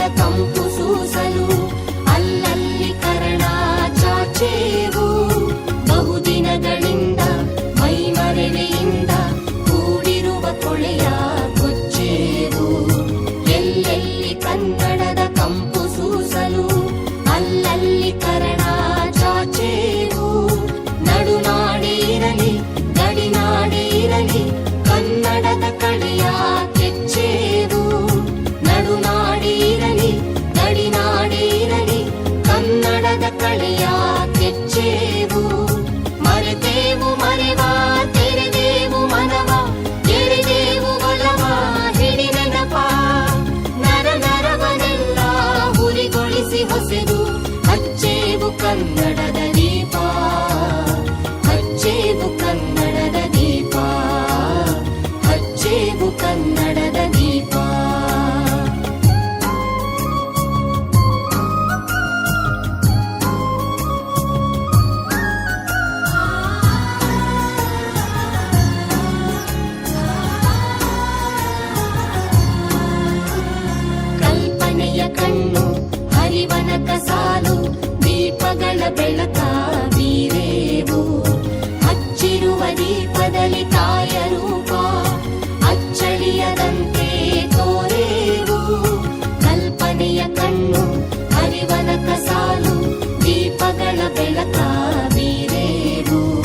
ಕಂಪು ಸೂಸಲು ಅಲ್ಲಲ್ಲಿ ಕರ್ಣ ಚಾಚೇವು. ಬಹುದಿನಗಳಿಂದ ಮೈಮರೆಯಿಂದ ಕೂಡಿರುವ ಕೊಳೆಯ ಕೊಚ್ಚೇವು. ಎಲ್ಲೆಲ್ಲಿ ಕನ್ನಡದ ಕಂಪು ಸೂಸಲು ಅಲ್ಲಲ್ಲಿ ಕರ್ಣ ಚಾಚೇವು. ನಡುನಾಡಿ ಇರಲಿ ಗಡಿನಾಡಿ ಇರಲಿ ಕನ್ನಡದ ಕಡೆಯ ಕೆಚ್ಚೇವು. ನಡುನಾಡಿ ಇರಲಿ ಗಡಿನಾಡಿ ಇರಲಿ ಕನ್ನಡದ ಕಡೆಯ ಕೆಚ್ಚೇವು. ಮರೆತೇವು ಮರೆವ ತೆರೆದೇವು ಮನವ ಎರೆದೇವು ಒಲವ ಹಿಡಿ ನೆನಪ. ನರ ನರವನೆಲ್ಲ ಹುರಿಗೊಳಿಸಿ ಹೊಸೆದು ಹಚ್ಚೇವು ಕನ್ನಡದ ದೀಪ. ಹಚ್ಚೇವು ಕನ್ನಡದ ದೀಪ. ಹಚ್ಚೇವು ಕನ್ನಡದ ದೀಪ. ಕಲ್ಪನೆಯ ಕಣ್ಣು ಹರಿವನಕ ಸಾಲು ದೀಪಗಳ ಬೆಳಕ ಬೀರೇವು. ಹಚ್ಚಿರುವ ದೀಪದಲ್ಲಿ